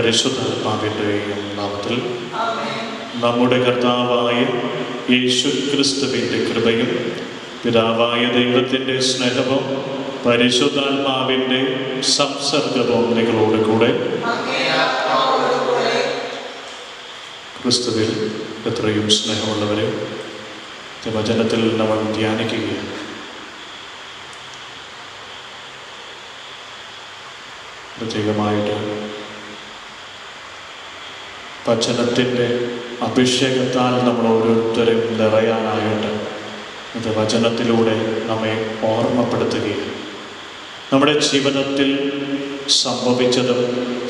പരിശുദ്ധാത്മാവിൻ്റെയും നാമത്തിൽ നമ്മുടെ കർത്താവായ യേശുക്രിസ്തുവിൻ്റെ കൃപയും പിതാവായ ദൈവത്തിൻ്റെ സ്നേഹവും പരിശുദ്ധാത്മാവിൻ്റെ സംസർഗവും നിങ്ങളോട് കൂടെ. ക്രിസ്തുവിൽ എത്രയും സ്നേഹമുള്ളവരെ, വചനത്തിൽ നമ്മൾ ധ്യാനിക്കുകയാണ്. പ്രത്യേകമായിട്ട് വചനത്തിൻ്റെ അഭിഷേകത്താൽ നമ്മൾ ഓരോരുത്തരും നിറയാനായിട്ട് ഇത് വചനത്തിലൂടെ നമ്മെ ഓർമ്മപ്പെടുത്തുകയാണ്. നമ്മുടെ ജീവിതത്തിൽ സംഭവിച്ചതും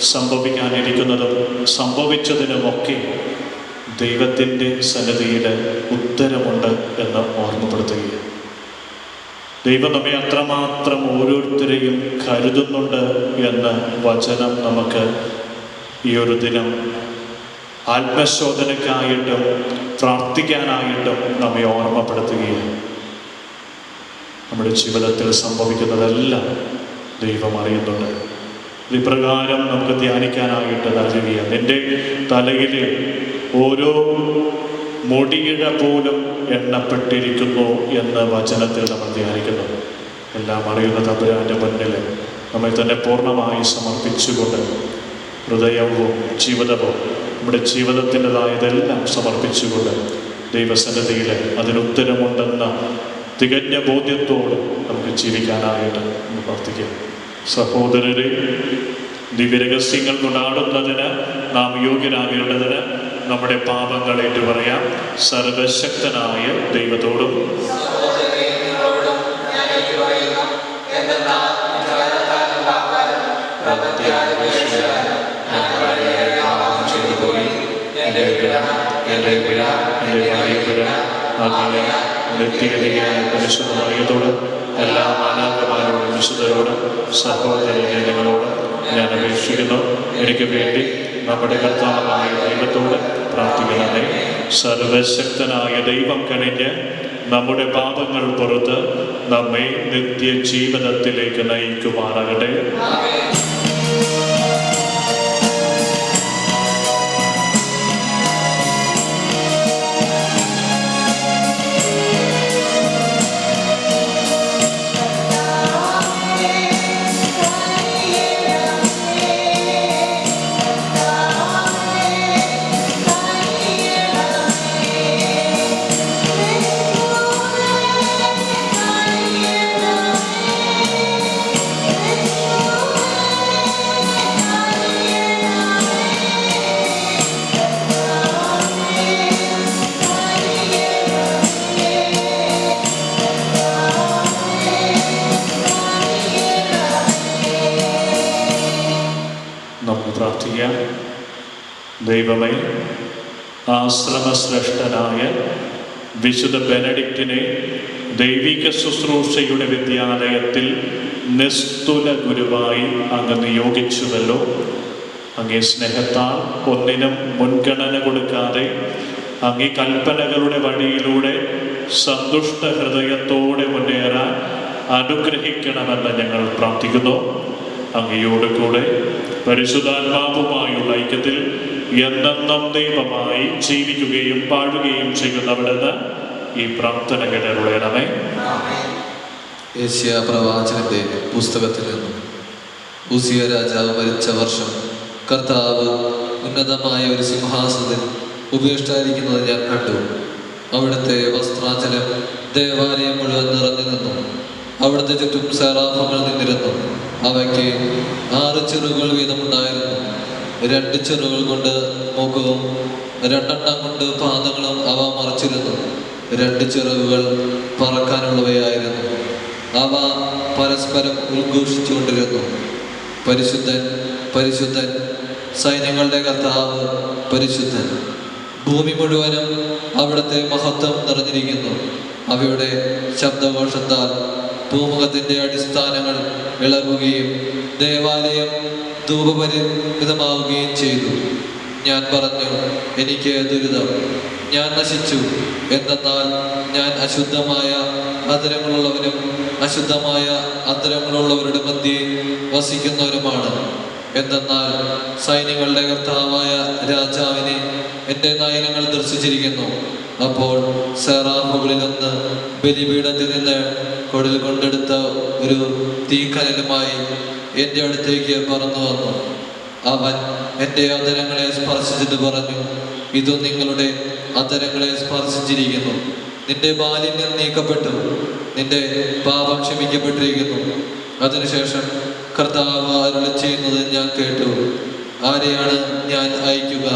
സംഭവിക്കാനിരിക്കുന്നതും സംഭവിച്ചതിനുമൊക്കെ ദൈവത്തിൻ്റെ സന്നിധിയിൽ ഉത്തരമുണ്ട് എന്ന് ഓർമ്മപ്പെടുത്തുകയാണ്. ദൈവം നമ്മെ അത്രമാത്രം ഓരോരുത്തരെയും കരുതുന്നുണ്ട് എന്ന് വചനം നമുക്ക് ഈ ഒരു ദിനം ആത്മശോധനയ്ക്കായിട്ടും പ്രാർത്ഥിക്കാനായിട്ടും നമ്മെ ഓർമ്മപ്പെടുത്തുകയാണ്. നമ്മുടെ ജീവിതത്തിൽ സംഭവിക്കുന്നതെല്ലാം ദൈവം അറിയുന്നുണ്ട്. ഇപ്രകാരം നമുക്ക് ധ്യാനിക്കാനായിട്ട് നൽകുകയാണ്. എൻ്റെ തലയിൽ ഓരോ മുടിയിഴ പോലും എണ്ണപ്പെട്ടിരിക്കുന്നു എന്ന് വചനത്തിൽ നമ്മൾ ധ്യാനിക്കുന്നു. എല്ലാം അറിയുന്ന തമ്പുരാൻ്റെ മുന്നിൽ നമ്മെ തന്നെ പൂർണ്ണമായി സമർപ്പിച്ചുകൊണ്ട് ഹൃദയവും ജീവിതവും നമ്മുടെ ജീവിതത്തിൻ്റെതായതെല്ലാം സമർപ്പിച്ചുകൊണ്ട് ദൈവസന്നിധിയിൽ അതിനുത്തരമുണ്ടെന്ന തികഞ്ഞ ബോധ്യത്തോട് നമുക്ക് ജീവിക്കാനായിട്ട് പ്രാർത്ഥിക്കാം. സഹോദരരെ, ദിവ്യരഹസ്യങ്ങൾ കൊണ്ടാടുന്നതിന് നാം യോഗ്യരാകേണ്ടതിന് നമ്മുടെ പാപങ്ങൾ ഏറ്റുപറയാം. സർവശക്തനായ ദൈവത്തോടും വ്യക്തിഗതിയായ പരിശുദ്ധമായതോട് എല്ലാ മാലാഖമാരോടും വിശുദ്ധരോടും സഹോദരങ്ങളോട് ഞാൻ അപേക്ഷിക്കുന്നു, എനിക്ക് വേണ്ടി നമ്മുടെ കർത്താവായ ദൈവത്തോട് പ്രാർത്ഥിക്കണമേ. സർവശക്തനായ ദൈവം കനിഞ്ഞ് നമ്മുടെ പാപങ്ങൾ പുറത്ത് നമ്മെ നിത്യജീവിതത്തിലേക്ക് നയിക്കുമാറാകട്ടെ. പ്രാർത്ഥിക്കാം. ദൈവമേ, ആശ്രമശ്രേഷ്ഠനായ വിശുദ്ധ ബെനഡിക്റ്റിനെ ദൈവിക ശുശ്രൂഷയുടെ വിദ്യാലയത്തിൽ നിസ്തുല ഗുരുവായി അങ്ങ് നിയോഗിച്ചുവല്ലോ. അങ്ങേ സ്നേഹത്താൽ ഒന്നിനും മുൻഗണന കൊടുക്കാതെ അങ്ങേ കൽപ്പനകളുടെ വഴിയിലൂടെ സന്തുഷ്ട ഹൃദയത്തോടെ മുന്നേറാൻ അനുഗ്രഹിക്കണമെന്ന് ഞങ്ങൾ പ്രാർത്ഥിക്കുന്നു. അങ്ങയോട് കൂടെ പരിശുദ്ധാത്മാവുമായുള്ള ഐക്യത്തിൽ എന്നെന്നും ദൈവമായി ജീവിക്കുകയും പാടുകയും ചെയ്യുന്നവിടുന്ന് ഈ പ്രാർത്ഥന കേട്ടരുളയണമേ. യേശയ്യാ പ്രവാചകന്റെ പുസ്തകത്തിൽ നിന്നും. ഉസിയ രാജാവ് മരിച്ച വർഷം കർത്താവ് ഉന്നതമായ ഒരു സിംഹാസനത്തിൽ ഉപേക്ഷിച്ചിരിക്കുന്നത് ഞാൻ കണ്ടു. അവിടുത്തെ വസ്ത്രാചലം ദേവാലയം മുഴുവൻ നിറഞ്ഞു നിന്നു. അവിടുത്തെ ചുറ്റും സെറാഫുകൾ നിന്നിരുന്നു. അവയ്ക്ക് 6 ചിറകുകൾ വീതമുണ്ടായിരുന്നു. 2 ചിറകുകൾ കൊണ്ട് മുഖവും 2 കൊണ്ട് പാദങ്ങളും അവ മറച്ചിരുന്നു. 2 ചിറകുകൾ പറക്കാനുള്ളവയായിരുന്നു. അവ പരസ്പരം ഉദ്ഘോഷിച്ചുകൊണ്ടിരുന്നു, പരിശുദ്ധൻ പരിശുദ്ധൻ, സൈന്യങ്ങളുടെ കർത്താവ് പരിശുദ്ധൻ. ഭൂമി മുഴുവനും അവിടുത്തെ മഹത്വം നിറഞ്ഞിരിക്കുന്നു. അവയുടെ ശബ്ദഘോഷത്താൽ ഭൂമുഖത്തിൻ്റെ അടിസ്ഥാനങ്ങൾ ഇളകുകയും ദേവാലയം ധൂപപരിതമാവുകയും ചെയ്തു. ഞാൻ പറഞ്ഞു, എനിക്ക് ദുരിതം, ഞാൻ നശിച്ചു. എന്തെന്നാൽ ഞാൻ അശുദ്ധമായ അധരങ്ങളുള്ളവനും അശുദ്ധമായ അധരങ്ങളുള്ളവരുടെ മധ്യേ വസിക്കുന്നവരുമാണ്. എന്തെന്നാൽ സൈന്യങ്ങളുടെ കർത്താവായ രാജാവിനെ എൻ്റെ നയനങ്ങൾ ദർശിച്ചിരിക്കുന്നു. അപ്പോൾ സെറാഫുകളിലൊന്ന് ബലിപീഠത്തിൽ നിന്ന് കൊടിൽ കൊണ്ടെടുത്ത ഒരു തീക്കനലുമായി എൻ്റെ അടുത്തേക്ക് പറന്നു വന്നു. അവൻ എൻ്റെ അധരങ്ങളെ സ്പർശിച്ചിട്ട് പറഞ്ഞു, ഇതു നിങ്ങളുടെ അധരങ്ങളെ സ്പർശിച്ചിരിക്കുന്നു. നിന്റെ മാലിന്യം നീക്കപ്പെട്ടു, നിന്റെ പാപം ക്ഷമിക്കപ്പെട്ടിരിക്കുന്നു. അതിനുശേഷം കർത്താവ് അരുളി ചെയ്യുന്നത് ഞാൻ കേട്ടു. ആരെയാണ് ഞാൻ അയക്കുക?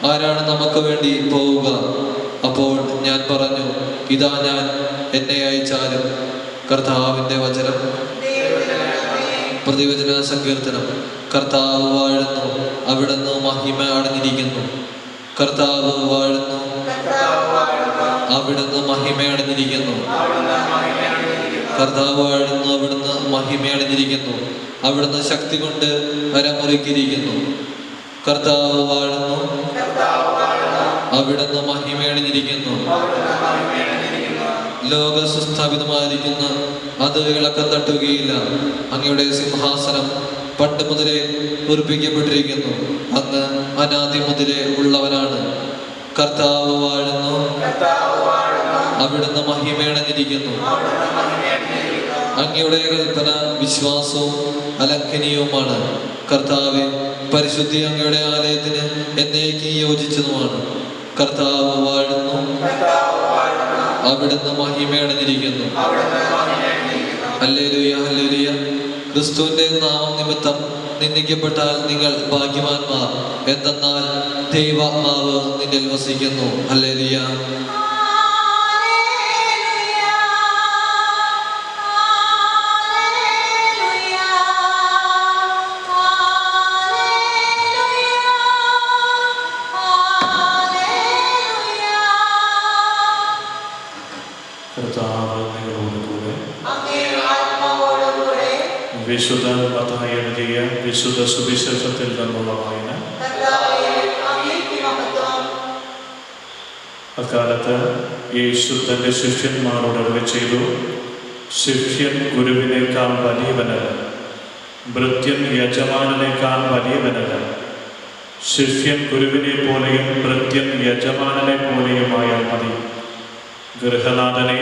ആരാണ് നമുക്ക് വേണ്ടി പോവുക? അപ്പോൾ ഞാൻ പറഞ്ഞു, ഇതാ ഞാൻ, എന്നെ അയച്ചാലും. കർത്താവിൻ്റെ വചനം. പ്രതിവചന സങ്കീർത്തനം. കർത്താവ് വാഴുന്നു, അവിടുന്ന് മഹിമ അടഞ്ഞിരിക്കുന്നു. കർത്താവ് വാഴുന്നു, അവിടുന്ന് മഹിമ അടഞ്ഞിരിക്കുന്നു. കർത്താവ് വാഴുന്നു, അവിടുന്ന് മഹിമ അടഞ്ഞിരിക്കുന്നു. അവിടുന്ന് ശക്തി കൊണ്ട് അരമുറുക്കിയിരിക്കുന്നു. കർത്താവ് വാഴുന്നു, അവിടുന്ന് മഹിമ അടഞ്ഞിരിക്കുന്നു. ലോക സുസ്ഥാപിതമായിരിക്കുന്ന അത് ഇളക്കം തട്ടുകയില്ല. അങ്ങയുടെ സിംഹാസനം പണ്ട് മുതലേ ഉറപ്പിക്കപ്പെട്ടിരിക്കുന്നു. അങ്ങ് അനാദി മുതലേ ഉള്ളവനാണ്. കർത്താവ് വാഴുന്നു, അവിടുന്ന് മഹിമയടഞ്ഞിരിക്കുന്നു. അങ്ങയുടെ കൽപ്പന വിശ്വാസവും അലംഘനീയവുമാണ്. കർത്താവെ, പരിശുദ്ധി അങ്ങയുടെ ആലയത്തിന് എന്നേക്ക് യോജിച്ചതുമാണ്. കർത്താവ് വാഴുന്നു, അവിടുന്ന് മഹിമയടഞ്ഞിരിക്കുന്നു. Hallelujah, hallelujah. ക്രിസ്തുവിന്റെ നാമം നിമിത്തം നിന്ദിക്കപ്പെട്ടാൽ നിങ്ങൾ ഭാഗ്യവാന്മാർ, എന്തെന്നാൽ ദൈവാത്മാവ് നിന്നിൽ വസിക്കുന്നു. ഹല്ലേലൂയ. വിശുദ്ധ മത്തായി എഴുതിയ വിശുദ്ധ സുവിശേഷത്തിൽ നിന്നുള്ള വായന. അക്കാലത്ത് യേശു തൻ്റെ ശിഷ്യന്മാരോട് അരുളി ചെയ്തു, ശിഷ്യൻ ഗുരുവിനേക്കാൾ വലിയവനല്ല, ഭൃത്യൻ യജമാനനേക്കാൾ വലിയവനല്ല. ശിഷ്യൻ ഗുരുവിനെ പോലെയും ഭൃത്യൻ യജമാനനെ പോലെയുമായാൽ മതി. ഗൃഹനാഥനെ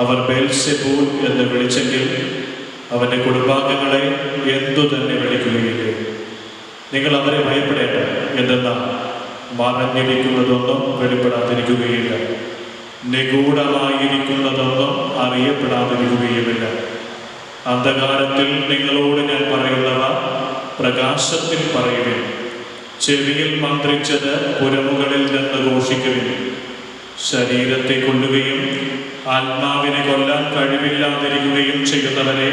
അവർ ബേൽസെബൂൽ എന്ന് വിളിച്ചെങ്കിൽ അവൻ്റെ കുടുംബാംഗങ്ങളെ എന്തു തന്നെ വിളിക്കുകയില്ലേ? നിങ്ങൾ അവരെ ഭയപ്പെടേണ്ട, എന്തെന്നാൽ മറഞ്ഞിരിക്കുന്നതൊന്നും വെളിപ്പെടാതിരിക്കുകയില്ല, നിഗൂഢമായിരിക്കുന്നതൊന്നും അറിയപ്പെടാതിരിക്കുകയുമില്ല. അന്ധകാരത്തിൽ നിങ്ങളോട് ഞാൻ പറയുന്നവ പ്രകാശത്തിൽ പറയുവിൻ, ചെവിയിൽ മന്ത്രിച്ചത് പുരമുകളിൽ നിന്ന് ഘോഷിക്കുവിൻ. ശരീരത്തെ കൊല്ലുകയും ആത്മാവിനെ കൊല്ലാൻ കഴിവില്ലാതിരിക്കുകയും ചെയ്യുന്നവരെ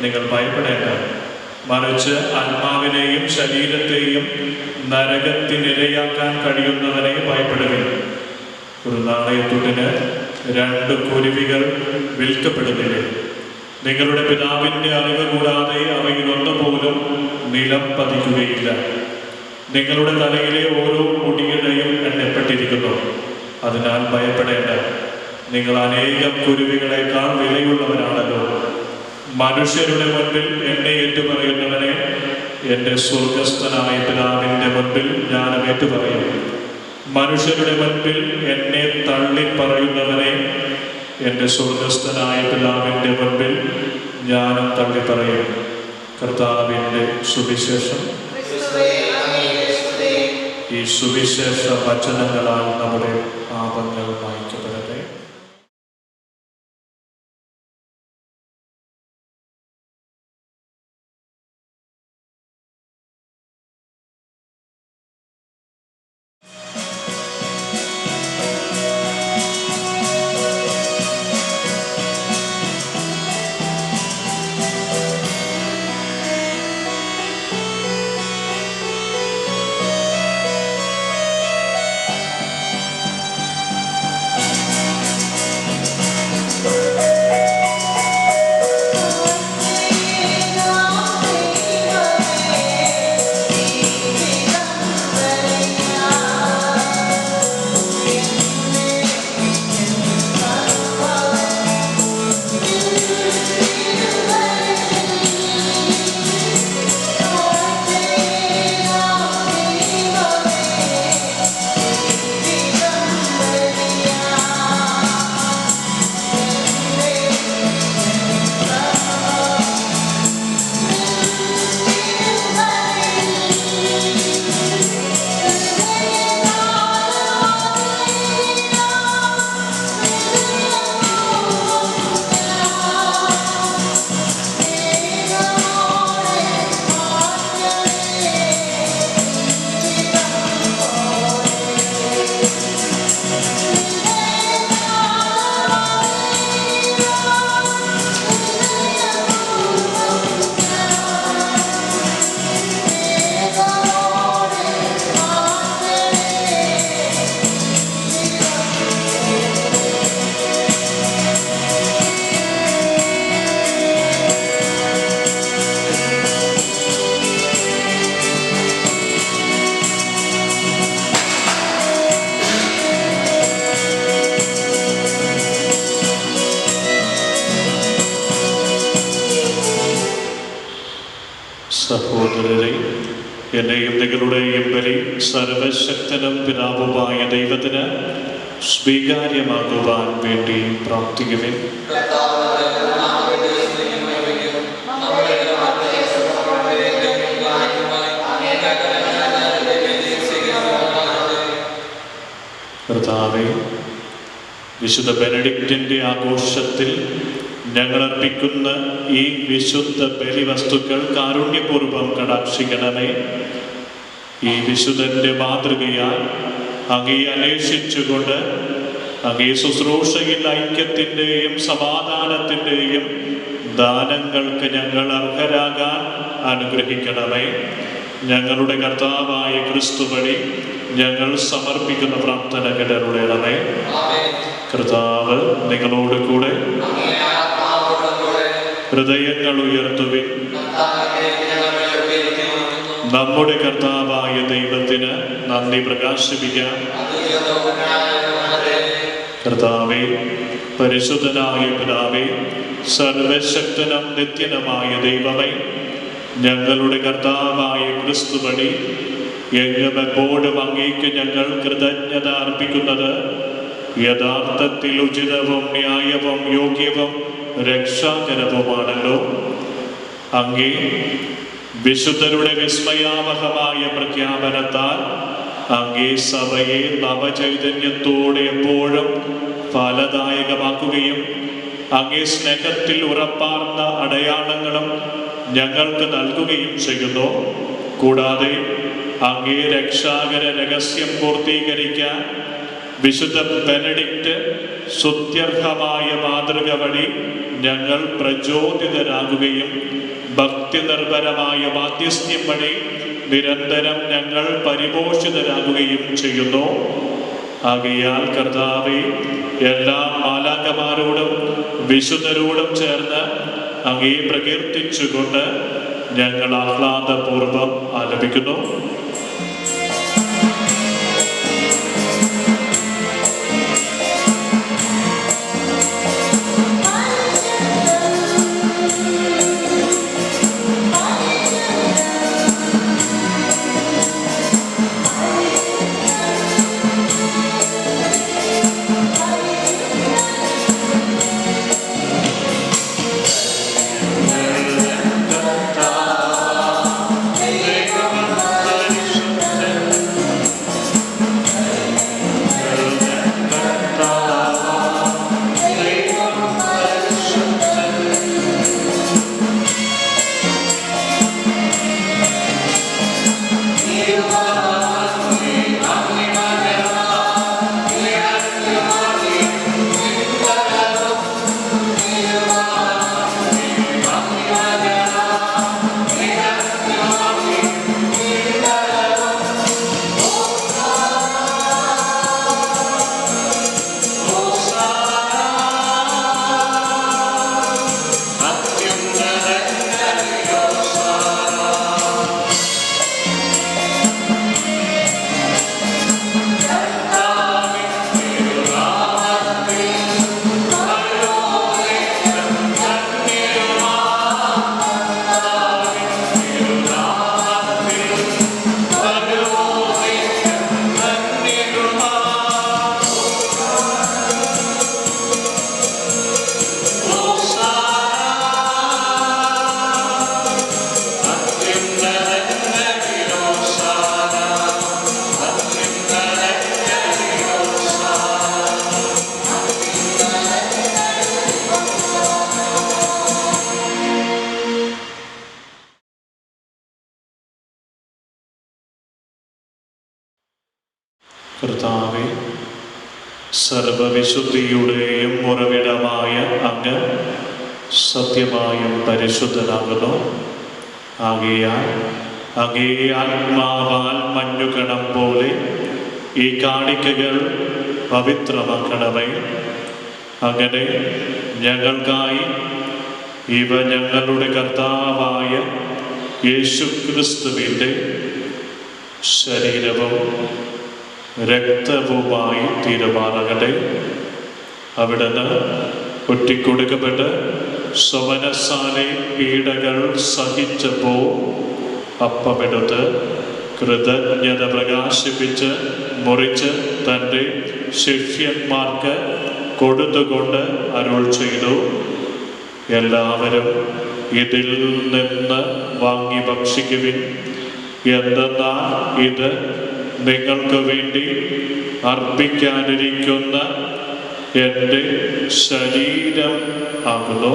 നിങ്ങൾ ഭയപ്പെടേണ്ട, മറിച്ച് ആത്മാവിനെയും ശരീരത്തെയും നരകത്തിനിരയാക്കാൻ കഴിയുന്നവരെ ഭയപ്പെടുവിൻ. ഒരു നാണയത്തുട്ടിന് 2 കുരുവികൾ വിൽക്കപ്പെടുന്നില്ലേ? നിങ്ങളുടെ പിതാവിൻ്റെ അറിവ് കൂടാതെ അവയിലൊന്നുപോലും നിലം പതിക്കുകയില്ല. നിങ്ങളുടെ തലയിലെ ഓരോ മുടിയിഴയും എണ്ണപ്പെട്ടിരിക്കുന്നു. അതിനാൽ ഭയപ്പെടേണ്ട, നിങ്ങൾ അനേകം കുരുവികളെക്കാൾ വിലയുള്ളവരാണല്ലോ. മനുഷ്യരുടെ മുൻപിൽ എന്നെ ഏറ്റുപറയുന്നവനെ എൻ്റെ സ്വർഗസ്ഥനായ പിതാവിൻ്റെ മുൻപിൽ ഞാനും ഏറ്റുപറയും. മനുഷ്യരുടെ മുൻപിൽ എന്നെ തള്ളിപ്പറയുന്നവനെ എൻ്റെ സ്വർഗസ്ഥനായ പിതാവിൻ്റെ മുൻപിൽ ഞാനും തള്ളിപ്പറയും. കർത്താവിൻ്റെ സുവിശേഷം. ഈ സുവിശേഷ വചനങ്ങളാൽ നമ്മുടെ പാപങ്ങൾ മായ്ക്കപ്പെടട്ടെ. സഹോദരരെ, എൻ്റെയും നിങ്ങളുടെയും ബലി സർവശക്തനും പിതാവുമായ ദൈവത്തിന് സ്വീകാര്യമാകുവാൻ വേണ്ടി പ്രാർത്ഥിക്കുവിൻ. കർത്താവേ, വിശുദ്ധ ബെനഡിക്റ്റിൻ്റെ ആഘോഷത്തിൽ ഞങ്ങൾ അർപ്പിക്കുന്ന ഈ വിശുദ്ധ ബലിവസ്തുക്കൾ കാരുണ്യപൂർവ്വം കടാക്ഷിക്കണമേ. ഈ വിശുദ്ധൻ്റെ മാതൃകയാൽ അങ്ങേ അന്വേഷിച്ചുകൊണ്ട് അങ്ങേ ശുശ്രൂഷയിൽ ഐക്യത്തിൻ്റെയും സമാധാനത്തിൻ്റെയും ദാനങ്ങൾക്ക് ഞങ്ങൾ അർഹരാകാൻ അനുഗ്രഹിക്കണമേ. ഞങ്ങളുടെ കർത്താവായ ക്രിസ്തു വഴി ഞങ്ങൾ സമർപ്പിക്കുന്ന പ്രാർത്ഥന കേട്ടരുളണമേ. കർത്താവ് നിങ്ങളോട് കൂടെ. ഹൃദയങ്ങൾ ഉയർത്തുവിൻ. നമ്മുടെ കർത്താവായ ദൈവത്തിന് നന്ദി പ്രകാശിപ്പിക്കാം. കർത്താവേ, പരിശുദ്ധനായ പിതാവേ, സർവശക്തനും നിത്യനുമായ ദൈവമേ, ഞങ്ങളുടെ കർത്താവായ ക്രിസ്തു വഴി എങ്ങും എപ്പോഴും അങ്ങേക്ക് ഞങ്ങൾ കൃതജ്ഞത അർപ്പിക്കുന്നത് യഥാർത്ഥത്തിൽ ഉചിതവും ന്യായവും യോഗ്യവും രക്ഷാകരവുമാണല്ലോ. അങ്ങേ വിശുദ്ധരുടെ വിസ്മയാവഹമായ പ്രഖ്യാപനത്താൽ അങ്ങേ സഭയെ നവചൈതന്യത്തോടെ എപ്പോഴും ഫലദായകമാക്കുകയും അങ്ങേ സ്നേഹത്തിൽ ഉറപ്പാർന്ന അടയാളങ്ങളും ഞങ്ങൾക്ക് നൽകുകയും ചെയ്യുന്നു. കൂടാതെ അങ്ങേ രക്ഷാകര രഹസ്യം പൂർത്തീകരിക്കാൻ വിശുദ്ധ ബെനഡിക്റ്റ് സ്തുത്യർഹമായ മാതൃക വഴി ഞങ്ങൾ പ്രചോദിതരാകുകയും ഭക്തി നിർഭരമായ മാധ്യസ്ഥ്യം വഴി നിരന്തരം ഞങ്ങൾ പരിപോഷിതരാകുകയും ചെയ്യുന്നു. ആകയാൽ കർത്താവേ, എല്ലാ മാലാഖമാരോടും വിശുദ്ധരോടും ചേർന്ന് അങ്ങേ പ്രകീർത്തിച്ചുകൊണ്ട് ഞങ്ങൾ ആഹ്ലാദപൂർവ്വം ആലപിക്കുന്നു. കർത്താവേ, സർവവിശുദ്ധിയുടെയും ഉറവിടമായ അങ്ങ് സത്യമായും പരിശുദ്ധനാകുന്നു. ആകയാൽ അങ്ങേ ആത്മാവാൽ മഞ്ഞുകണം പോലെ ഈ കാണിക്കകൾ പവിത്രമാക്കണമേ. അങ്ങനെ ഞങ്ങൾക്കായി ഇവ ഞങ്ങളുടെ കർത്താവായ യേശുക്രിസ്തുവിൻ്റെ ശരീരവും രക്തവുമായി തീരുമാനങ്ങളെ. അവിടുന്ന് ഒറ്റിക്കൊടുക്കപ്പെട്ട് സ്വമനസാലെ പീഡകൾ സഹിച്ചപ്പോൾ അപ്പമെടുത്ത് കൃതജ്ഞത പ്രകാശിപ്പിച്ച് മുറിച്ച് തൻ്റെ ശിഷ്യന്മാർക്ക് കൊടുത്തുകൊണ്ട് അരുൾ ചെയ്തു, എല്ലാവരും ഇതിൽ നിന്ന് വാങ്ങി ഭക്ഷിക്കുവിൻ. എന്തെന്നാൽ ഇത് നിങ്ങൾക്ക് വേണ്ടി അർപ്പിക്കാനിരിക്കുന്ന എൻ്റെ ശരീരം ആകുന്നു.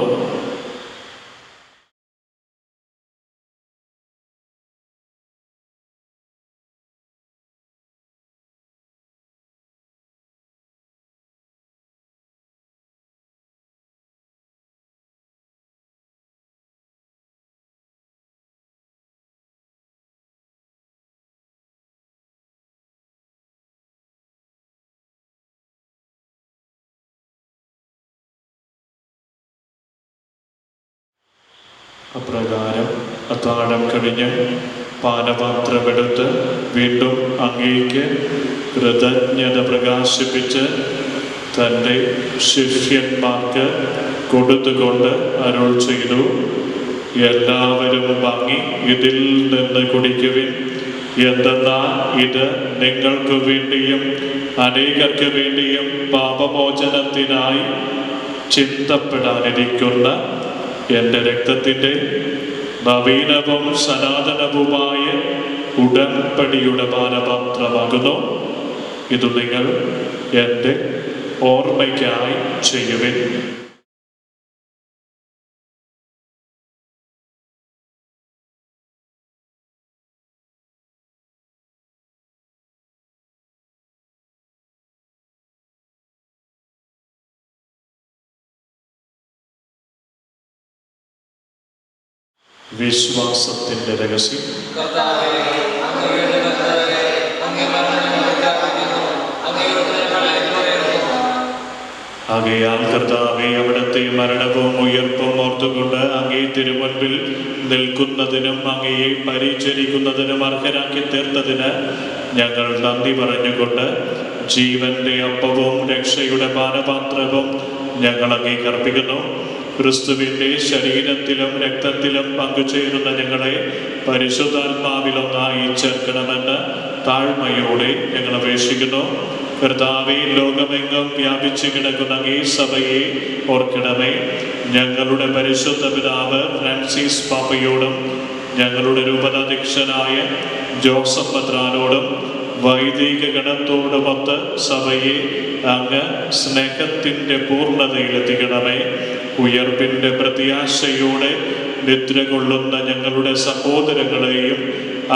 അപ്രകാരം അത്താഴം കഴിഞ്ഞ് പാനപാത്രമെടുത്ത് വീണ്ടും അങ്ങേക്ക് കൃതജ്ഞത പ്രകാശിപ്പിച്ച് തൻ്റെ ശിഷ്യന്മാർക്ക് കൊടുത്തുകൊണ്ട് അരുൾ ചെയ്തു, എല്ലാവരും വാങ്ങി ഇതിൽ നിന്ന് കുടിക്കുവിൻ. എന്തെന്നാൽ ഇത് നിങ്ങൾക്ക് വേണ്ടിയും അനേകർക്ക് വേണ്ടിയും പാപമോചനത്തിനായി ചിന്തപ്പെടാനിരിക്കുന്ന എൻ്റെ രക്തത്തിൻ്റെ നവീനവും സനാതനവുമായ ഉടമ്പടിയുടെ പാനപാത്രമാകുന്നു. ഇത് നിങ്ങൾ എൻ്റെ ഓർമ്മയ്ക്കായി ചെയ്യുവിൻ. വിശ്വാസത്തിൻ്റെ രഹസ്യം. ആകയാൽ കർത്താവേ, അവിടുത്തെ മരണവും ഉയർപ്പും ഓർത്തുകൊണ്ട് അങ്ങേ തിരുമുൻപിൽ നിൽക്കുന്നതിനും അങ്ങയെ പരിചരിക്കുന്നതിനും അർഹരാക്കി തീർത്തതിന് ഞങ്ങൾ നന്ദി പറഞ്ഞുകൊണ്ട് ജീവന്റെ അപ്പവും രക്ഷയുടെ പാനപാത്രവും ഞങ്ങൾ അങ്ങേക്ക് അർപ്പിക്കുന്നു. ക്രിസ്തുവിൻ്റെ ശരീരത്തിലും രക്തത്തിലും പങ്കുചേരുന്ന ഞങ്ങളെ പരിശുദ്ധാത്മാവിലൊന്നായി ചേർക്കണമെന്ന് താഴ്മയോടെ ഞങ്ങൾ അപേക്ഷിക്കുന്നു. കർത്താവേ, ലോകമെങ്ങും വ്യാപിച്ചു കിടക്കുന്ന ഈ സഭയെ ഓർക്കണമേ. ഞങ്ങളുടെ പരിശുദ്ധ പിതാവ് ഫ്രാൻസിസ് പാപ്പയോടും ഞങ്ങളുടെ രൂപതാധ്യക്ഷനായ ജോസഫ് മെത്രാനോടും വൈദിക ഗണത്തോടുമൊത്ത് സഭയെ അങ്ങ് സ്നേഹത്തിൻ്റെ പൂർണ്ണതയിലെത്തിക്കണമേ. ഉയർപ്പിൻ്റെ പ്രത്യാശയോടെ നിദ്ര കൊള്ളുന്ന ഞങ്ങളുടെ സഹോദരങ്ങളെയും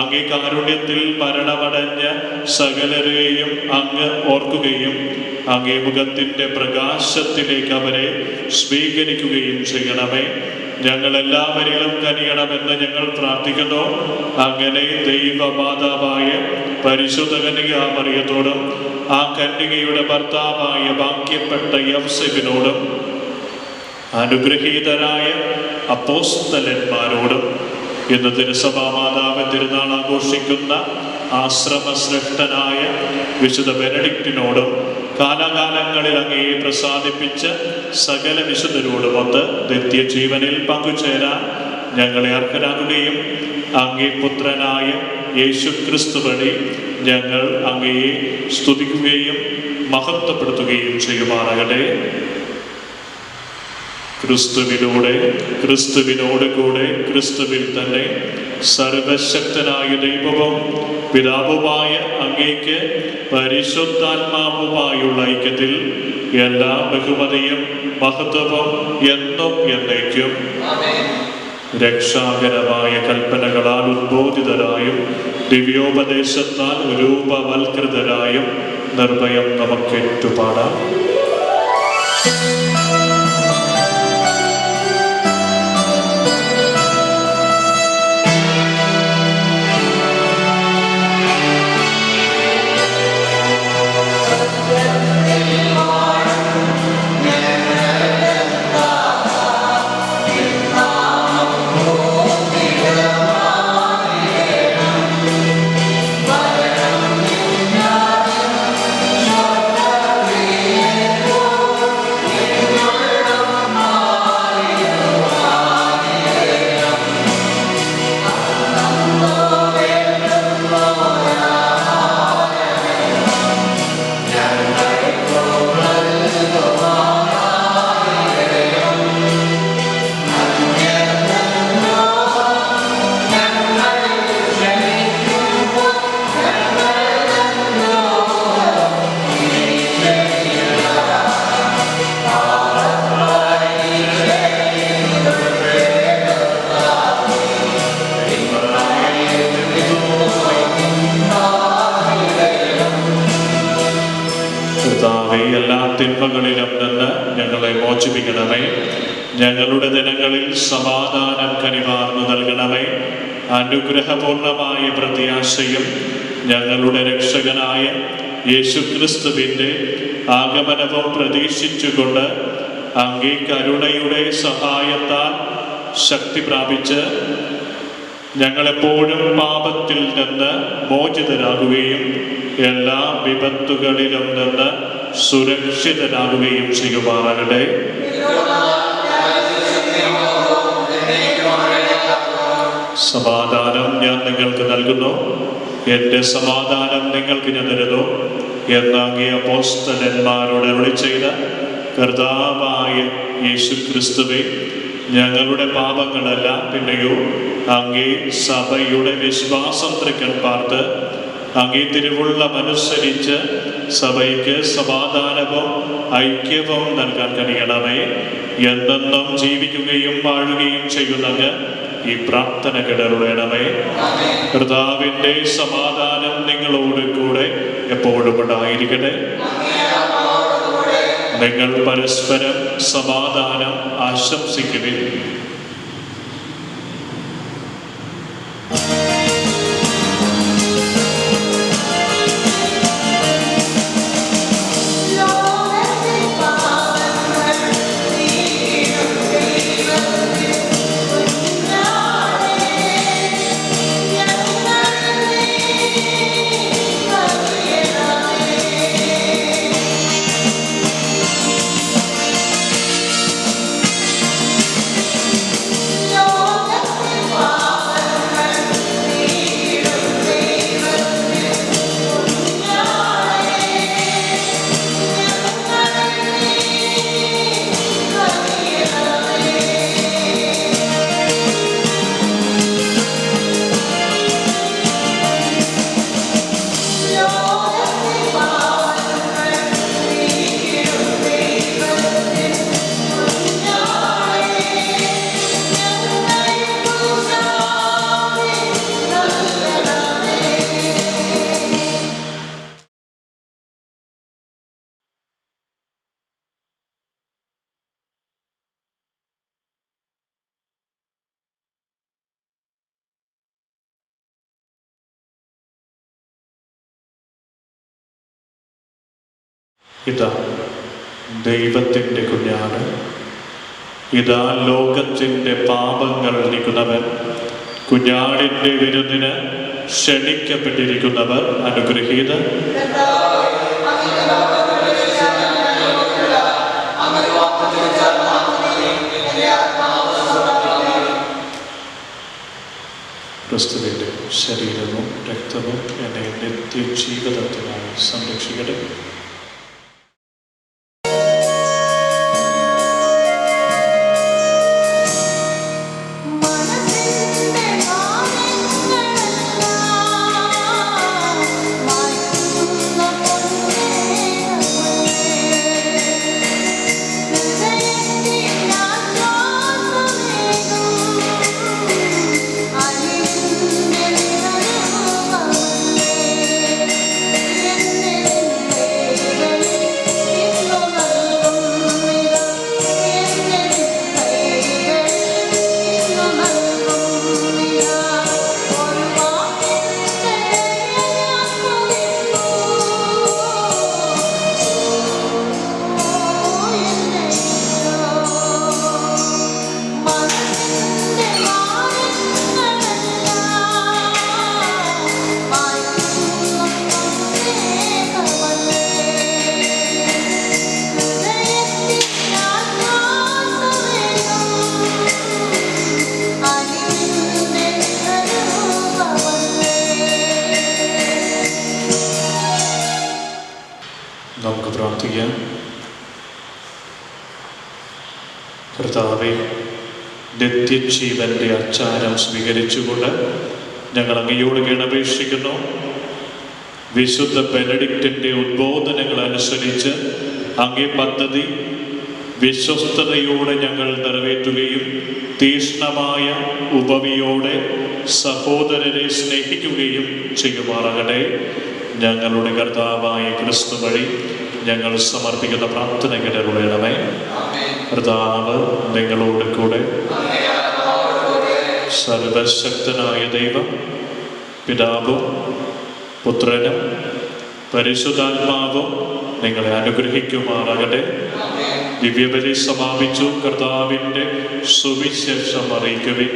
അങ്ങേ കാരുണ്യത്തിൽ മരണമടഞ്ഞ സകലരെയും അങ്ങ് ഓർക്കുകയും അങ്ങേ മുഖത്തിൻ്റെ പ്രകാശത്തിലേക്ക് അവരെ സ്വീകരിക്കുകയും ചെയ്യണമേ. ഞങ്ങളെല്ലാവരിലും കനിയണമെന്ന് ഞങ്ങൾ പ്രാർത്ഥിക്കുന്നു. അങ്ങനെ ദൈവമാതാവായ പരിശുദ്ധ കന്യകാമറിയത്തോടും ആ കന്യകയുടെ ഭർത്താവായ ഭാഗ്യപ്പെട്ട യൗസേപ്പിനോടും അനുഗ്രഹീതരായ അപ്പോസ്തലന്മാരോടും ഇന്ന് തിരുസഭാ മാതാവ് തിരുനാൾ ആഘോഷിക്കുന്ന ആശ്രമശ്രേഷ്ഠനായ വിശുദ്ധ ബെനഡിക്റ്റിനോടും കാലാകാലങ്ങളിൽ അങ്ങയെ പ്രസാദിപ്പിച്ച സകല വിശുദ്ധരോടുമൊത്ത് നിത്യജീവനിൽ പങ്കുചേരാൻ ഞങ്ങളെ അർഹരാക്കുകയും അങ്ങേ പുത്രനായ യേശുക്രിസ്തു വഴി ഞങ്ങൾ അങ്ങയെ സ്തുതിക്കുകയും മഹത്വപ്പെടുത്തുകയും ചെയ്യുമാറാകട്ടെ. ക്രിസ്തുവിലൂടെ, ക്രിസ്തുവിനോട് കൂടെ, ക്രിസ്തുവിൽ തന്നെ സർവശക്തനായ ദൈവവും പിതാവുമായ അങ്ങേക്ക് പരിശുദ്ധാത്മാവുമായുള്ള ഐക്യത്തിൽ എല്ലാ ബഹുമതിയും മഹത്വവും എന്നും എന്നേക്കും രക്ഷാകരമായ കൽപ്പനകളാൽ ഉദ്ബോധിതരായും ദിവ്യോപദേശത്താൽ രൂപവൽകൃതരായും നിർഭയം നമുക്ക് ഏറ്റുപാടാം. കർത്താവേ, എല്ലാ തിന്മകളിലും നിന്ന് ഞങ്ങളെ മോചിപ്പിക്കണമേ. ഞങ്ങളുടെ ദിനങ്ങളിൽ സമാധാനം കനിവാർന്നു നൽകണമേ. അനുഗ്രഹപൂർണമായ പ്രത്യാശയും ഞങ്ങളുടെ രക്ഷകനായ യേശുക്രിസ്തുവിൻ്റെ ആഗമനവും പ്രതീക്ഷിച്ചുകൊണ്ട് അങ്ങേ കരുണയുടെ സഹായത്താൽ ശക്തി പ്രാപിച്ച് ഞങ്ങളെപ്പോഴും പാപത്തിൽ നിന്ന് മോചിതരാകുകയും എല്ലാ വിപത്തുകളിലും നിന്ന് സുരക്ഷിതരാകുകയും ചെയ്യുമാറാകട്ടെ. സമാധാനം ഞാൻ നിങ്ങൾക്ക് നൽകുന്നു, എൻ്റെ സമാധാനം നിങ്ങൾക്ക് ഞാൻ തരുന്നു എന്ന് അങ്ങേ അപ്പോസ്തലന്മാരോട് അരുളി ചെയ്ത കർത്താവായ യേശുക്രിസ്തുവേ, ഞങ്ങളുടെ പാപങ്ങളല്ല, പിന്നെയോ അങ്ങേ സഭയുടെ വിശ്വാസം തൃക്കൺ പാർത്ത് അങ്ങേ തിരുവുള്ളമനുസരിച്ച് സഭയ്ക്ക് സമാധാനവും ഐക്യവും നൽകാൻ കഴിയണമേ. എന്നെന്നും ജീവിക്കുകയും വാഴുകയും ചെയ്യുന്നങ്ങ് ഈ പ്രാർത്ഥന കേടരുളണമേ. കർത്താവിൻ്റെ സമാധാനം നിങ്ങളോട് കൂടെ എപ്പോഴും ഉണ്ടായിരിക്കട്ടെ. നിങ്ങൾ പരസ്പരം സമാധാനം ആശംസിക്കുവിൻ. ഇതാ ദൈവത്തിൻ്റെ കുഞ്ഞാണ്, ഇതാ ലോകത്തിൻ്റെ പാപങ്ങൾ നീക്കുന്നവൻ. കുഞ്ഞാടിൻ്റെ വിരുന്നിന് ക്ഷണിക്കപ്പെട്ടിരിക്കുന്നവർ അനുഗ്രഹീതർ. ക്രിസ്തുവിൻ്റെ ശരീരവും രക്തവും എന്നെ നിത്യജീവിതത്തിനായി സംരക്ഷിക്കട്ടെ. നമുക്ക് പ്രാർത്ഥിക്കാം. കർത്താവേ, നിത്യജീവന്റെ അച്ചാരം സ്വീകരിച്ചുകൊണ്ട് ഞങ്ങൾ അങ്ങയോട് കേണപേക്ഷിക്കുന്നു. വിശുദ്ധ ബെനഡിക്റ്റിൻ്റെ ഉദ്ബോധനങ്ങൾ അനുസരിച്ച് അങ്ങേ പദ്ധതി വിശ്വസ്തയോടെ ഞങ്ങൾ നിറവേറ്റുകയും തീക്ഷ്ണമായ ഉപവിയോടെ സഹോദരരെ സ്നേഹിക്കുകയും ചെയ്യുമാറാകട്ടെ. ഞങ്ങളുടെ കർത്താവായ ക്രിസ്തു വഴി ഞങ്ങൾ സമർപ്പിക്കുന്ന പ്രാർത്ഥന കേടണമേ. കർത്താവ് നിങ്ങളോട് കൂടെ. സർവശക്തനായ ദൈവം പിതാവും പുത്രനും പരിശുദ്ധാത്മാവും നിങ്ങളെ അനുഗ്രഹിക്കുമാറാകട്ടെ. ദിവ്യബലി സമാപിച്ചു. കർത്താവിൻ്റെ സുവിശേഷം അറിയിക്കുവിൻ.